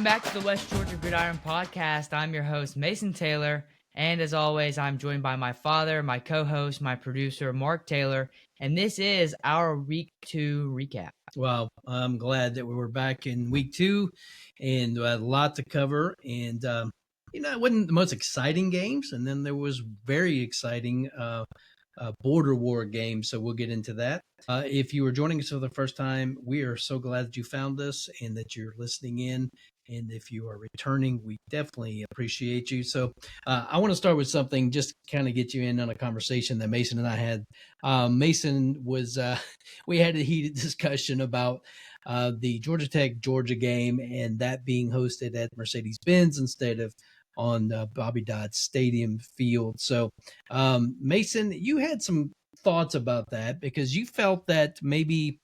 Welcome back to the West Georgia Gridiron Podcast. I'm your host, Mason Taylor. And as always, I'm joined by my father, my co-host, my producer, Mark Taylor. And this is our Week 2 recap. Well, I'm glad that we were back in week 2 and a lot to cover. And, it wasn't the most exciting games. And then there was very exciting border war games. So we'll get into that. If you were joining us for the first time, we are so glad that you found us and that you're listening in. And if you are returning, we definitely appreciate you. So I want to start with something, just kind of get you in on a conversation that Mason and I had. Mason was, we had a heated discussion about the Georgia Tech Georgia game and that being hosted at Mercedes-Benz instead of on Bobby Dodd Stadium field. So Mason, you had some thoughts about that because you felt that maybe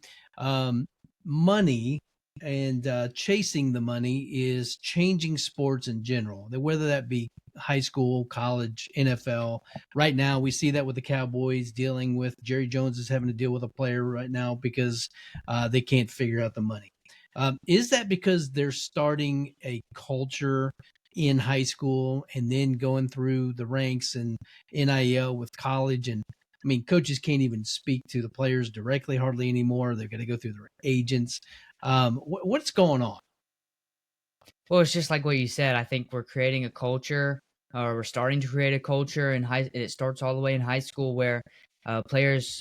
money and chasing the money is changing sports in general, whether that be high school, college, NFL. Right now, we see that with the Cowboys dealing with Jerry Jones is having to deal with a player right now because they can't figure out the money. Is that because they're starting a culture in high school and then going through the ranks and NIL with college? And I mean, coaches can't even speak to the players directly hardly anymore. They're going to go through their agents. What's going on? Well, it's just like what you said. I think we're creating a culture, or we're starting to create a culture in high. It starts all the way in high school where players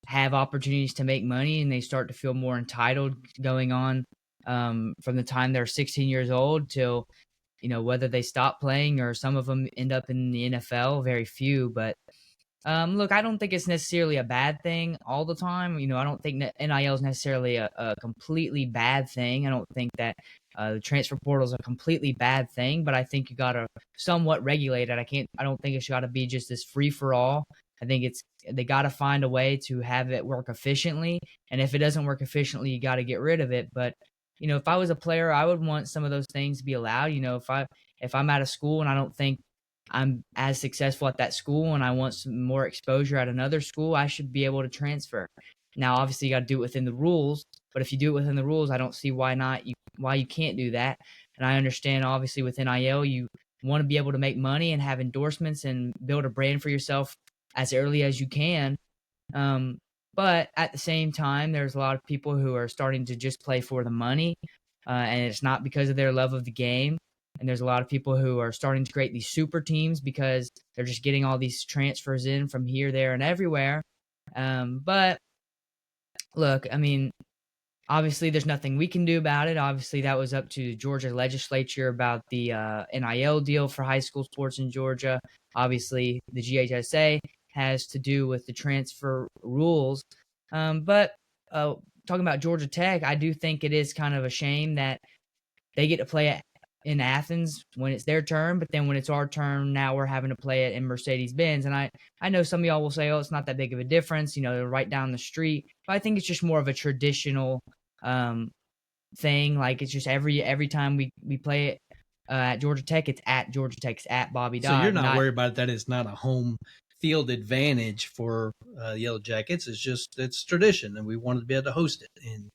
have opportunities to make money and they start to feel more entitled going on from the time they're 16 years old till, whether they stop playing or some of them end up in the NFL, very few. But look, I don't think it's necessarily a bad thing all the time. I don't think NIL is necessarily a completely bad thing. I don't think that the transfer portal is a completely bad thing, but I think you got to somewhat regulate it. I don't think it's got to be just this free for all. I think they got to find a way to have it work efficiently. And if it doesn't work efficiently, you got to get rid of it. But, if I was a player, I would want some of those things to be allowed. If I'm out of school and I don't think I'm as successful at that school and I want some more exposure at another school, I should be able to transfer. Now, obviously, you got to do it within the rules, but if you do it within the rules, I don't see why you can't do that. And I understand, obviously, with NIL, you want to be able to make money and have endorsements and build a brand for yourself as early as you can. But at the same time, there's a lot of people who are starting to just play for the money, and it's not because of their love of the game. And there's a lot of people who are starting to create these super teams because they're just getting all these transfers in from here, there, and everywhere. But look, I mean, obviously there's nothing we can do about it. Obviously that was up to the Georgia legislature about the NIL deal for high school sports in Georgia. Obviously the GHSA has to do with the transfer rules. But talking about Georgia Tech, I do think it is kind of a shame that they get to play at in Athens when it's their turn, but then when it's our turn, now we're having to play it in Mercedes-Benz. And I know some of y'all will say, oh, it's not that big of a difference, they're right down the street. But I think it's just more of a traditional thing. Like it's just every time we play it at Georgia Tech, it's at Georgia Tech, it's at Bobby Dodd. So you're not worried about that. It's not a home field advantage for Yellow Jackets. It's tradition, and we wanted to be able to host it. And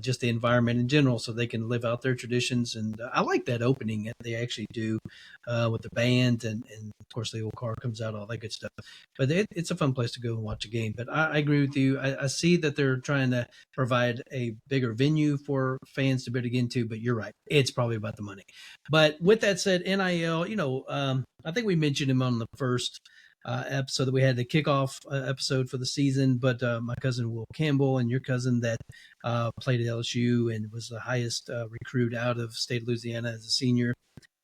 just the environment in general so they can live out their traditions. And I like that opening that they actually do with the band and of course the old car comes out, all that good stuff. But it's a fun place to go and watch a game. But I agree with you. I see that they're trying to provide a bigger venue for fans to be able to get into, but you're right. It's probably about the money. But with that said, NIL, I think we mentioned him on the first episode that we had the kickoff episode for the season, but my cousin Will Campbell and your cousin that played at LSU and was the highest recruit out of state of Louisiana as a senior,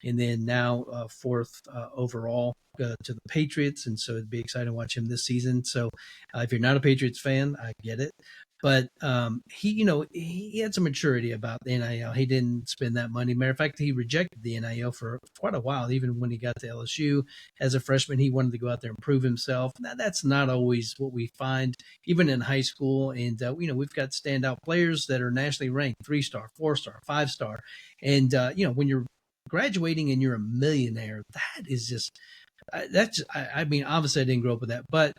and then now fourth overall to the Patriots, and so it'd be exciting to watch him this season. So if you're not a Patriots fan, I get it. But he had some maturity about the NIL. He didn't spend that money. Matter of fact, he rejected the NIL for quite a while. Even when he got to LSU as a freshman, he wanted to go out there and prove himself. Now, that's not always what we find, even in high school. And we've got standout players that are nationally ranked, 3-star, 4-star, 5-star. And when you're graduating and you're a millionaire, that is just I mean, obviously I didn't grow up with that, but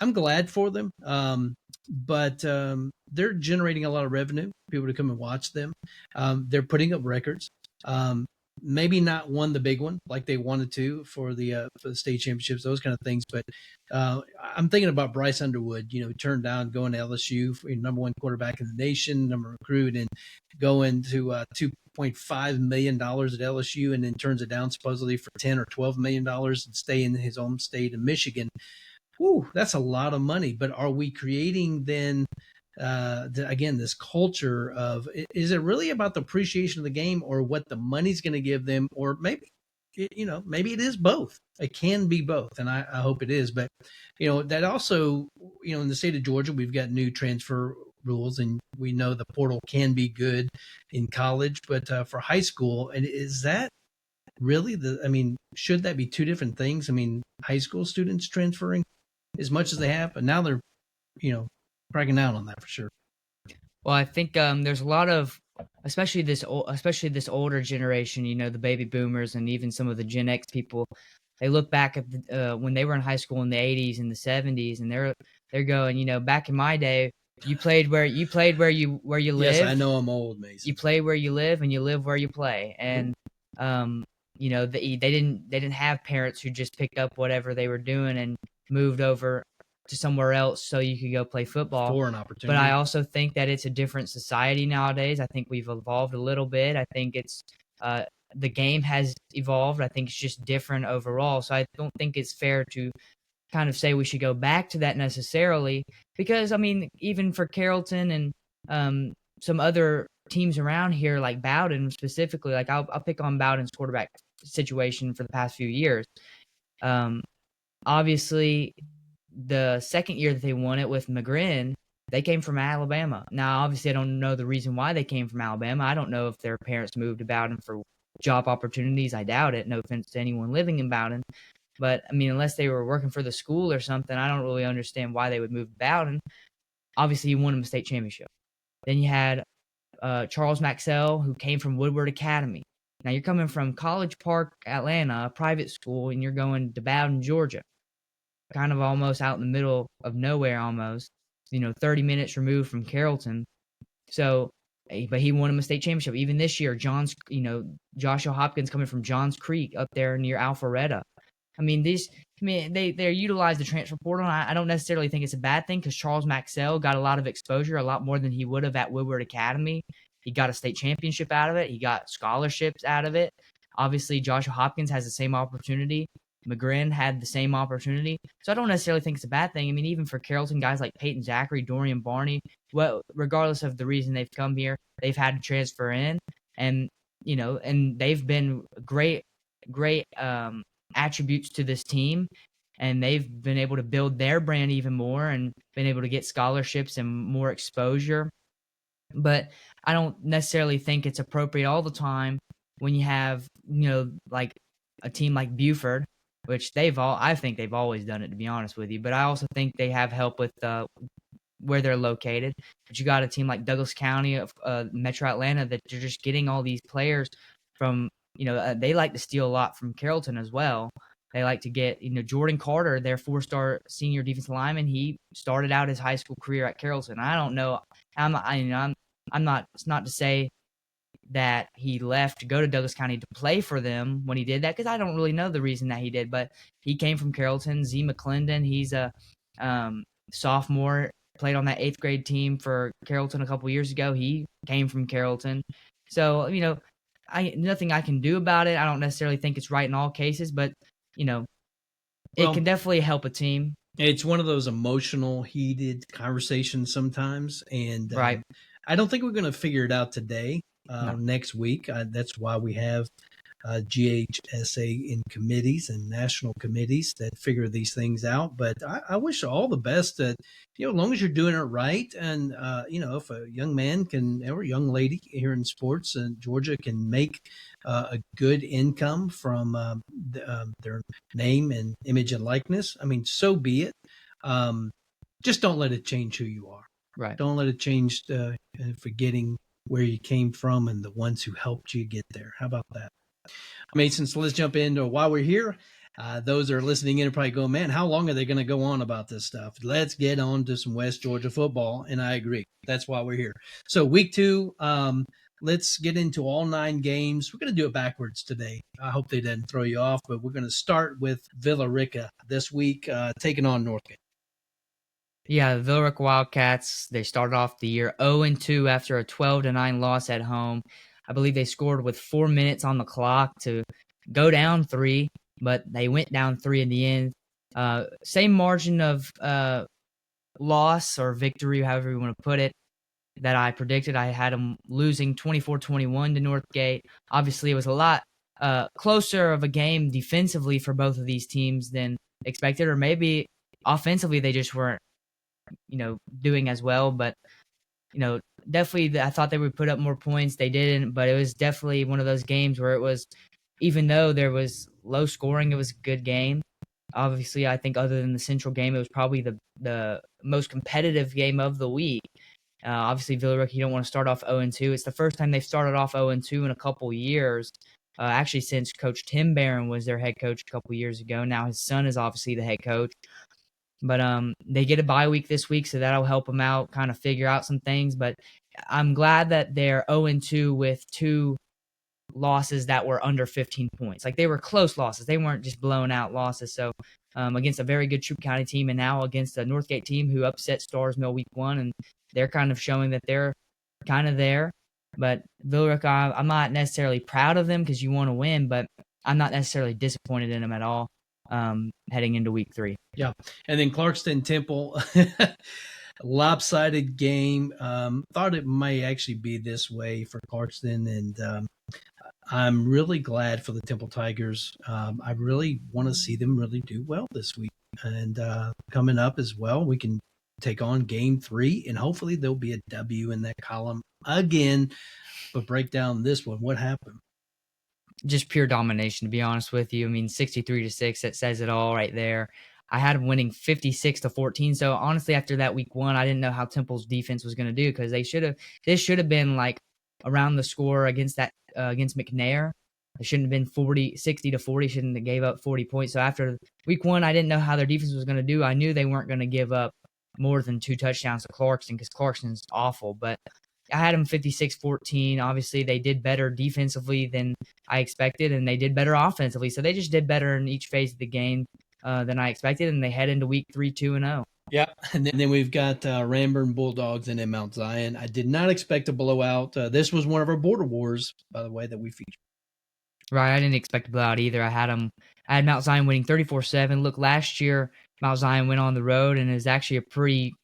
I'm glad for them. But they're generating a lot of revenue, people to come and watch them. They're putting up records. Maybe not won the big one like they wanted to for the state championships, those kind of things. But I'm thinking about Bryce Underwood. Turned down going to LSU, for number one quarterback in the nation, number recruit, and going to $2.5 million at LSU, and then turns it down supposedly for $10 or $12 million and stay in his home state of Michigan. Whew, that's a lot of money. But are we creating then? Again, this culture of, is it really about the appreciation of the game or what the money's going to give them, or maybe maybe it is both. It can be both, and I hope it is. But that also, in the state of Georgia, we've got new transfer rules, and we know the portal can be good in college, but for high school, and is that really should that be two different things? High school students transferring as much as they have, but now they're cracking down on that for sure. Well, I think there's a lot of, especially this older generation, the baby boomers and even some of the Gen X people. They look back at when they were in high school in the 80s and the 70s, and they're going, back in my day, you played where you live. Yes, I know I'm old, Mason. You play where you live, and you live where you play. And they didn't have parents who just picked up whatever they were doing and moved over to somewhere else so you could go play football. For an opportunity. But I also think that it's a different society nowadays. I think we've evolved a little bit. I think it's the game has evolved. I think it's just different overall. So I don't think it's fair to kind of say we should go back to that necessarily, because even for Carrollton and some other teams around here, like Bowdon specifically, like I'll pick on Bowdon's quarterback situation for the past few years. Obviously, the second year that they won it with McGrin, they came from Alabama. Now, obviously, I don't know the reason why they came from Alabama. I don't know if their parents moved to Bowdon for job opportunities. I doubt it. No offense to anyone living in Bowdon. But, unless they were working for the school or something, I don't really understand why they would move to Bowdon. Obviously, you won them a state championship. Then you had Charles Maxwell, who came from Woodward Academy. Now, you're coming from College Park, Atlanta, a private school, and you're going to Bowdon, Georgia. Kind of almost out in the middle of nowhere almost, 30 minutes removed from Carrollton. So, but he won him a state championship. Even this year, Joshua Hopkins coming from Johns Creek up there near Alpharetta. They utilize the transfer portal. I don't necessarily think it's a bad thing, because Charles Maxwell got a lot of exposure, a lot more than he would have at Woodward Academy. He got a state championship out of it. He got scholarships out of it. Obviously, Joshua Hopkins has the same opportunity. McGrin had the same opportunity. So I don't necessarily think it's a bad thing. Even for Carrollton, guys like Peyton Zachary, Dorian Barney, regardless of the reason they've come here, they've had to transfer in. And, and they've been great attributes to this team. And they've been able to build their brand even more and been able to get scholarships and more exposure. But I don't necessarily think it's appropriate all the time when you have, like a team like Buford, which I think they've always done it, to be honest with you. But I also think they have help with where they're located. But you got a team like Douglas County of Metro Atlanta that you're just getting all these players from. They like to steal a lot from Carrollton as well. They like to get Jordan Carter, their 4-star senior defensive lineman. He started out his high school career at Carrollton. I don't know. I'm not. It's not to say that he left to go to Douglas County to play for them when he did that, because I don't really know the reason that he did, but he came from Carrollton. Z McClendon, he's a sophomore, played on that 8th grade team for Carrollton a couple years ago. He came from Carrollton. So, nothing I can do about it. I don't necessarily think it's right in all cases, but, it can definitely help a team. It's one of those emotional, heated conversations sometimes, and right. I don't think we're going to figure it out today. No. Next week. That's why we have GHSA in committees and national committees that figure these things out. But I wish all the best that, as long as you're doing it right. And, if a young man or a young lady here in sports in Georgia can make a good income from their name and image and likeness, so be it. Just don't let it change who you are. Right. Don't let it change forgetting where you came from and the ones who helped you get there. How about that? Mason, so let's jump into while we're here. Those that are listening in are probably going, man, how long are they going to go on about this stuff? Let's get on to some West Georgia football. And I agree. That's why we're here. So week 2, let's get into all 9 games. We're going to do it backwards today. I hope they didn't throw you off, but we're going to start with Villa Rica this week, taking on Northgate. Yeah, the Villarica Wildcats, they started off the year 0-2 after a 12-9 loss at home. I believe they scored with 4 minutes on the clock to go down 3, but they went down 3 in the end. Same margin of loss or victory, however you want to put it, that I predicted. I had them losing 24-21 to Northgate. Obviously, it was a lot closer of a game defensively for both of these teams than expected, or maybe offensively they just weren't, doing as well. But, definitely I thought they would put up more points. They didn't, but it was definitely one of those games where it was, even though there was low scoring, it was a good game. Obviously, I think other than the Central game, it was probably the most competitive game of the week. Obviously, Villarica, you don't want to start off 0-2. It's the first time they've started off 0-2 in a couple years. Actually, since Coach Tim Barron was their head coach a couple years ago. Now his son is obviously the head coach. But they get a bye week this week, so that'll help them out, kind of figure out some things. But I'm glad that they're 0-2 with 2 losses that were under 15 points. Like, they were close losses. They weren't just blown out losses. So against a very good Troup County team, and now against a Northgate team who upset Stars Mill week 1, and they're kind of showing that they're kind of there. But Villarica, I'm not necessarily proud of them because you want to win, but I'm not necessarily disappointed in them at all heading into week 3. Yeah. And then Clarkston Temple, lopsided game. Thought it may actually be this way for Clarkston, and I'm really glad for the Temple Tigers. I really want to see them really do well this week. And coming up as well, we can take on game 3, and hopefully there'll be a W in that column again. But break down this one. What happened? Just pure domination, to be honest with you. I mean, 63-6, that says it all right there. I had them winning 56-14. So honestly, after that week 1, I didn't know how Temple's defense was going to do, because this should have been like around the score against McNair. It shouldn't have been 60-40. Shouldn't have gave up 40 points. So after week 1, I didn't know how their defense was going to do. I knew they weren't going to give up more than 2 touchdowns to Clarkston, because Clarkston's awful. But I had them 56-14. Obviously, they did better defensively than I expected, and they did better offensively. So they just did better in each phase of the game than I expected, and they head into week 3 2-0. Yeah, and then we've got Ranburne Bulldogs and then Mount Zion. I did not expect a blowout. This was one of our border wars, by the way, that we featured. Right, I didn't expect a blowout either. I had Mount Zion winning 34-7. Look, last year Mount Zion went on the road, and it was actually a pretty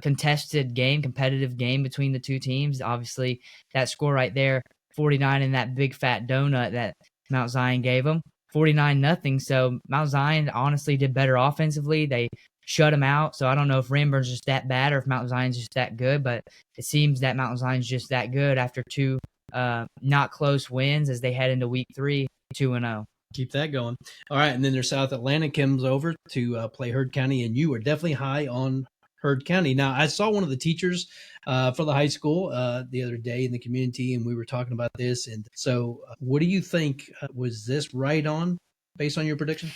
contested game, competitive game between the two teams. Obviously, that score right there, 49 in that big fat donut that Mount Zion gave them, 49-0. So Mount Zion honestly did better offensively. They shut them out. So I don't know if Ranburn's just that bad or if Mount Zion's just that good, but it seems that Mount Zion's just that good after 2 not close wins as they head into week 3 2-0. Keep that going. All right, and then their South Atlanta comes over to play Heard County, and you are definitely high on Heard County. Now, I saw one of the teachers for the high school the other day in the community, and we were talking about this. And so what do you think? Was this right on based on your prediction?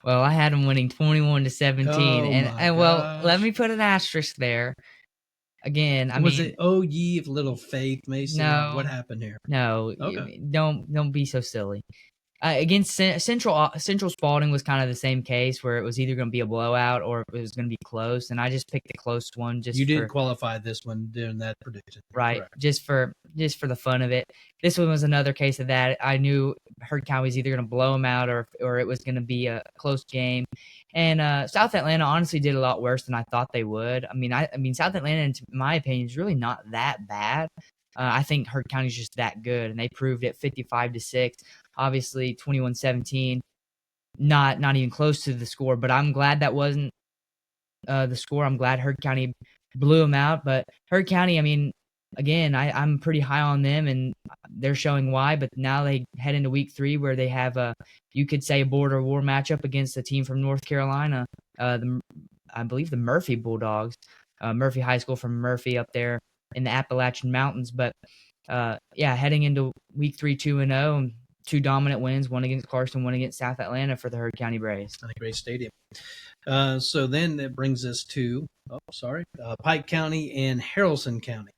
Well, I had them winning 21-17. And well, let me put an asterisk there. Again, was it "Oh ye of little faith," Mason? No. What happened here? No, okay. Don't be so silly. Against Central Spalding was kind of the same case, where it was either going to be a blowout or it was going to be close, and I just picked the close one. You didn't qualify this one during that prediction, right? Correct. Just for the fun of it. This one was another case of that. I knew Heard County was either going to blow them out or it was going to be a close game. And South Atlanta honestly did a lot worse than I thought they would. I mean, South Atlanta, in my opinion, is really not that bad. I think Heard County is just that good, and they proved it 55-6. Obviously, 21-17, not even close to the score. But I'm glad that wasn't the score. I'm glad Heard County blew them out. But Heard County, I mean, again, I'm pretty high on them, and they're showing why. But now they head into week 3, where they have you could say, a border war matchup against a team from North Carolina. I believe the Murphy Bulldogs, Murphy High School from Murphy up there in the Appalachian Mountains. But heading into week 3 2-0, 2 dominant wins, one against Clarkston, one against South Atlanta for the Heard County Braves. A great stadium. So then that brings us to Pike County and Haralson County.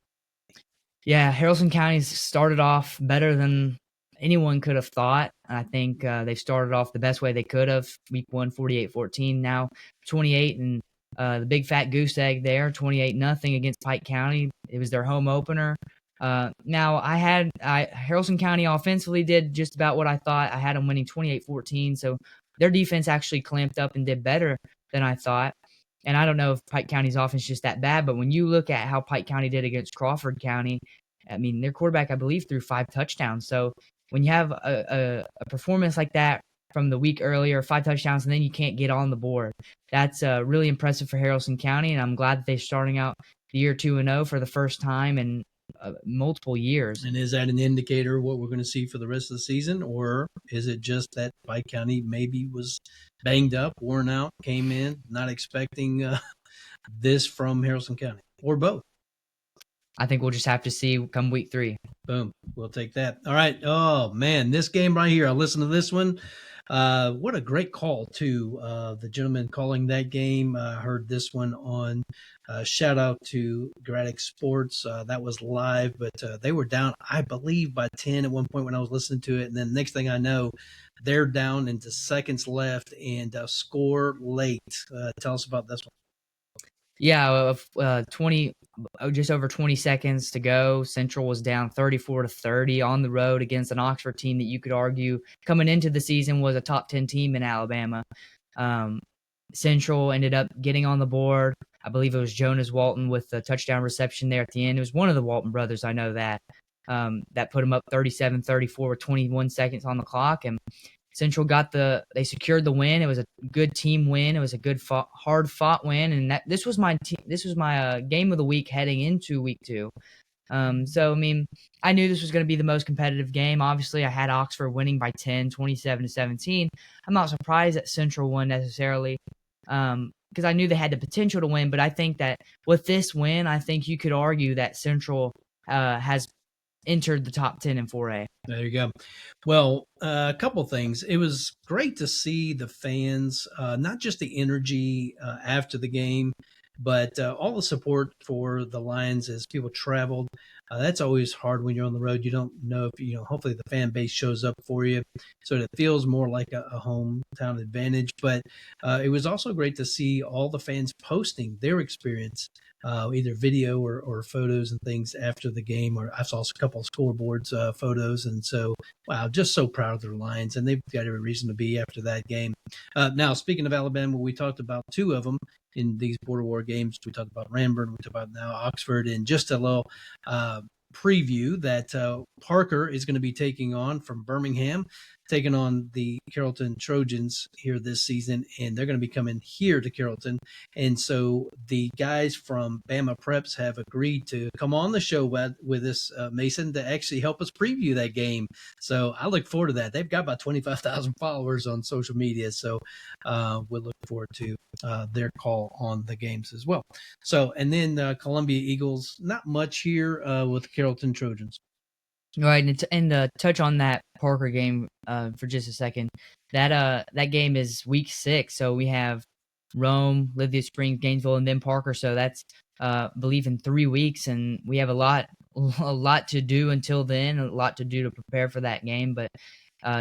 Yeah, Haralson County's started off better than anyone could have thought. I think they started off the best way they could have. Week 1, 48-14. Now 28 and the big fat goose egg there, 28-0 against Pike County. It was their home opener. Now Haralson County offensively did just about what I thought. I had them winning 28-14, so their defense actually clamped up and did better than I thought. And I don't know if Pike County's offense is just that bad, but when you look at how Pike County did against Crawford County, I mean, their quarterback, I believe, threw 5 touchdowns. So when you have a performance like that from the week earlier, 5 touchdowns, and then you can't get on the board, that's really impressive for Haralson County. And I'm glad that they're starting out the year 2-0 for the first time in multiple years. And is that an indicator of what we're going to see for the rest of the season, or is it just that Pike County maybe was banged up, worn out, came in not expecting this from Haralson County, or both? I think we'll just have to see come week 3. Boom. We'll take that. All right. Oh, man, this game right here, I listened to this one. What a great call, too. The gentleman calling that game, heard this one on shout out to Gradic Sports. That was live, but they were down, I believe, by 10 at one point when I was listening to it. And then next thing I know, they're down into seconds left and score late. Tell us about this one. Yeah, 20, just over 20 seconds to go. Central was down 34-30 on the road against an Oxford team that you could argue coming into the season was a top 10 team in Alabama. Central ended up getting on the board. I believe it was Jonas Walton with the touchdown reception there at the end. It was one of the Walton brothers, I know that. That put them up 37-34 with 21 seconds on the clock, and Central they secured the win. It was a good team win. It was a good hard fought win, and this was my game of the week heading into week 2. So I mean, I knew this was going to be the most competitive game. Obviously, I had Oxford winning by 10, 27-17. I'm not surprised that Central won necessarily, because I knew they had the potential to win. But I think that with this win, I think you could argue that Central has entered the top 10 in 4A. There you go. Well, a couple things. It was great to see the fans, not just the energy after the game, but all the support for the Lions as people traveled. That's always hard when you're on the road. You don't know if, hopefully the fan base shows up for you. So it feels more like a hometown advantage. But it was also great to see all the fans posting their experience, either video or photos and things after the game. Or I saw a couple of scoreboards photos. And so, wow, just so proud of their Lions. And they've got every reason to be after that game. Now, speaking of Alabama, we talked about 2 of them in these border war games. We talked about Ranburne, we talked about now Oxford, and just a little preview that Parker is going to be taking on from Birmingham, taking on the Carrollton Trojans here this season, and they're going to be coming here to Carrollton. And so the guys from Bama Preps have agreed to come on the show with us, Mason, to actually help us preview that game. So I look forward to that. They've got about 25,000 followers on social media, so we'll look forward to their call on the games as well. So, and then Columbia Eagles, not much here with the Carrollton Trojans. Right, and touch on that Parker game for just a second. That game is week 6, so we have Rome, Lithia Springs, Gainesville, and then Parker. So that's I believe in 3 weeks, and we have a lot to do until then, a lot to do to prepare for that game. But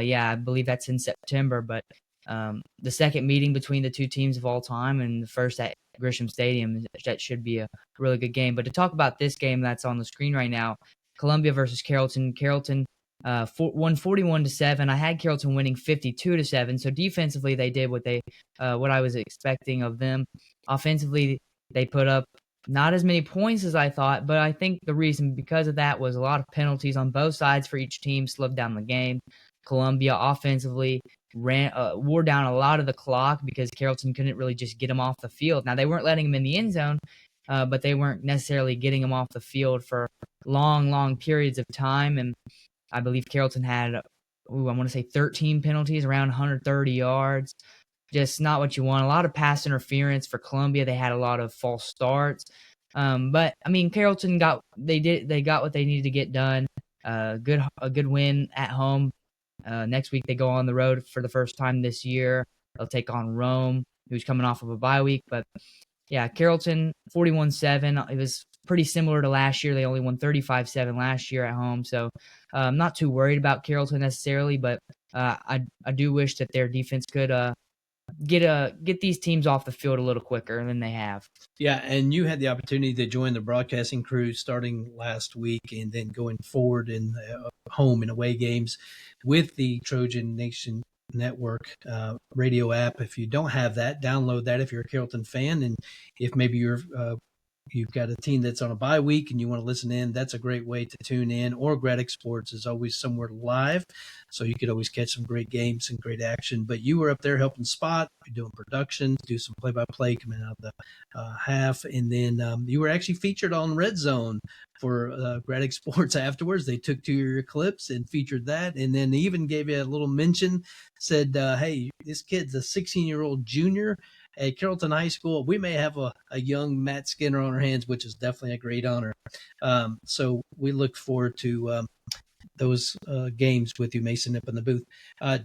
yeah, I believe that's in September. But the second meeting between the 2 teams of all time, and the first at Grisham Stadium, that should be a really good game. But to talk about this game that's on the screen right now, Columbia versus Carrollton. Carrollton won 41-7. I had Carrollton winning 52-7. So defensively, they did what I was expecting of them. Offensively, they put up not as many points as I thought, but I think the reason because of that was a lot of penalties on both sides for each team slowed down the game. Columbia offensively wore down a lot of the clock because Carrollton couldn't really just get them off the field. Now, they weren't letting them in the end zone, but they weren't necessarily getting them off the field for long periods of time. And I believe Carrollton had, I want to say 13 penalties, around 130 yards. Just not what you want. A lot of pass interference for Columbia. They had a lot of false starts. But I mean, Carrollton got what they needed to get done. A good win at home. Next week they go on the road for the first time this year. They'll take on Rome, who's coming off of a bye week. But yeah, Carrollton 41-7. It was pretty similar to last year. They only won 35-7 last year at home, so I'm not too worried about Carrollton necessarily, but I do wish that their defense could get these teams off the field a little quicker than they have. Yeah, and you had the opportunity to join the broadcasting crew starting last week and then going forward in home and away games with the Trojan Nation Network radio app. If you don't have that, download that if you're a Carrollton fan. And if maybe you've got a team that's on a bye week and you want to listen in, that's a great way to tune in. Or Gradic Sports is always somewhere live, so you could always catch some great games and great action. But you were up there helping spot, doing production, do some play-by-play coming out of the half, and then you were actually featured on Red Zone for Gradic Sports afterwards. They took 2 of your clips and featured that, and then they even gave you a little mention, said, hey, this kid's a 16-year-old junior at Carrollton High School. We may have a young Matt Skinner on our hands, which is definitely a great honor. So we look forward to those games with you, Mason, up in the booth.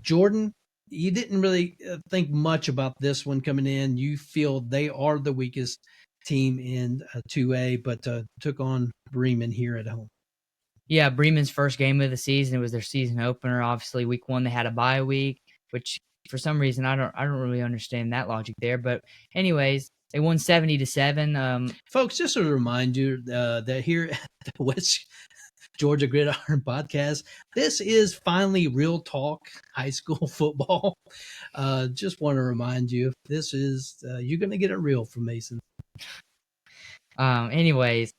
Jordan, you didn't really think much about this one coming in. You feel they are the weakest team in 2A, but took on Bremen here at home. Yeah, Bremen's first game of the season. It was their season opener. Obviously, week 1 they had a bye week, which for some reason I don't really understand that logic there. But anyways, they won 70-7. Folks, just to remind you that here at the West Georgia Gridiron Podcast, this is finally real talk high school football. Just want to remind you, this is you're going to get it real from Mason. Anyways,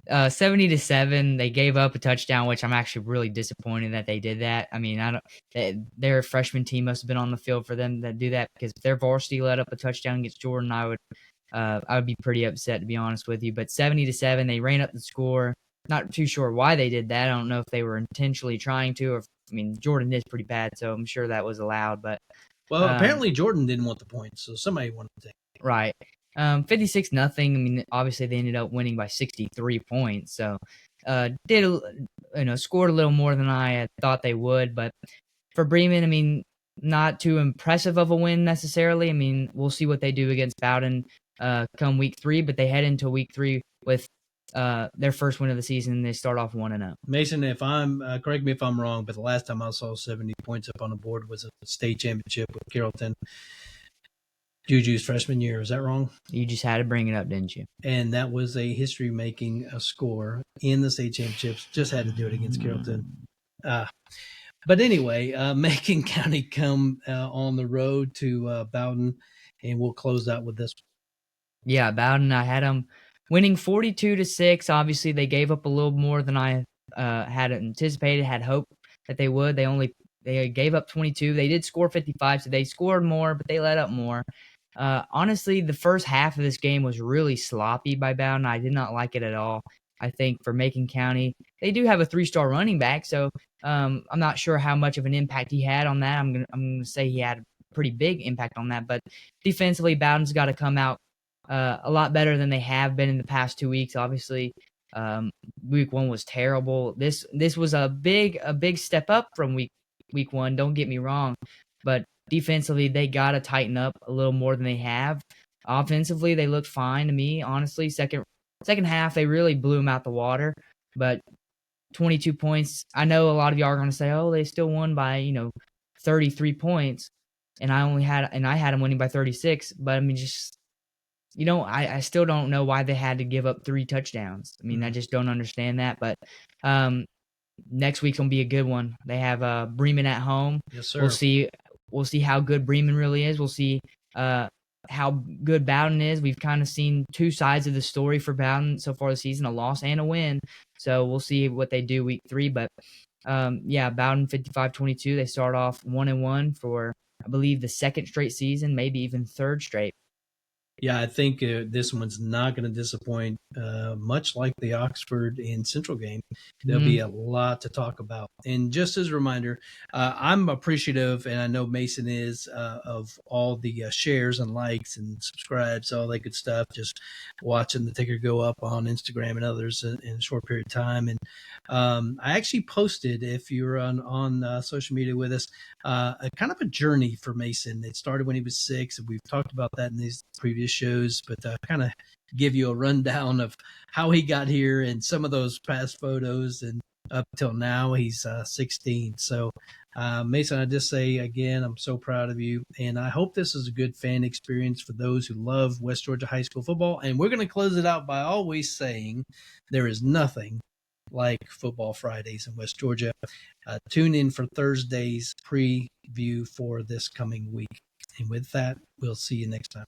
70-7, they gave up a touchdown, which I'm actually really disappointed that they did that. I mean, their freshman team must have been on the field for them to do that, because if their varsity let up a touchdown against Jordan, I would be pretty upset, to be honest with you. But 70-7, they ran up the score. Not too sure why they did that. I don't know if they were intentionally trying to, or Jordan is pretty bad, so I'm sure that was allowed. But apparently Jordan didn't want the points, so somebody wanted to take it. Right. 56-0. Obviously they ended up winning by 63 points. So, scored a little more than I had thought they would. But for Bremen, not too impressive of a win necessarily. We'll see what they do against Bowdon come week 3. But they head into week 3 with their first win of the season. They start off 1-0. Mason, if I'm correct me if I'm wrong, but the last time I saw 70 points up on the board was a state championship with Carrollton. Juju's freshman year. Is that wrong? You just had to bring it up, didn't you? And that was a history-making score in the state championships. Just had to do it against Carrollton. But anyway, Macon County come on the road to Bowdon, and we'll close out with this one. Yeah, Bowdon, I had them winning 42-6. Obviously, they gave up a little more than I had anticipated, had hope that they would. They gave up 22. They did score 55, so they scored more, but they let up more. Honestly, the first half of this game was really sloppy by Bowdon. I did not like it at all. I think for Macon County, they do have a 3-star running back, so I'm not sure how much of an impact he had on that. I'm gonna say he had a pretty big impact on that, but defensively, Bowdon's got to come out a lot better than they have been in the past 2 weeks. Obviously, week 1 was terrible. This was a big step up from week 1. Don't get me wrong, but defensively, they got to tighten up a little more than they have. Offensively, they looked fine to me, honestly. Second half, they really blew them out the water. But 22 points, I know a lot of y'all are going to say, oh, they still won by, 33 points. And I had them winning by 36. But, I still don't know why they had to give up 3 touchdowns. I just don't understand that. But next week's going to be a good one. They have Bremen at home. Yes, sir. We'll see how good Bremen really is. We'll see how good Bowdon is. We've kind of seen 2 sides of the story for Bowdon so far this season, a loss and a win. So we'll see what they do week 3. But, Bowdon 55-22. They start off 1-1 for, I believe, the 2nd straight season, maybe even 3rd straight. Yeah, I think this one's not going to disappoint. Much like the Oxford and Central game, there'll be a lot to talk about. And just as a reminder, I'm appreciative, and I know Mason is, of all the shares and likes and subscribes, all that good stuff. Just watching the ticker go up on Instagram and others in a short period of time. And I actually posted, if you're on social media with us, a kind of a journey for Mason. It started when he was 6, and we've talked about that in these previous previous shows, but kind of give you a rundown of how he got here and some of those past photos. And up till now, he's 16. So, Mason, I just say again, I'm so proud of you. And I hope this is a good fan experience for those who love West Georgia high school football. And we're going to close it out by always saying there is nothing like Football Fridays in West Georgia. Tune in for Thursday's preview for this coming week. And with that, we'll see you next time.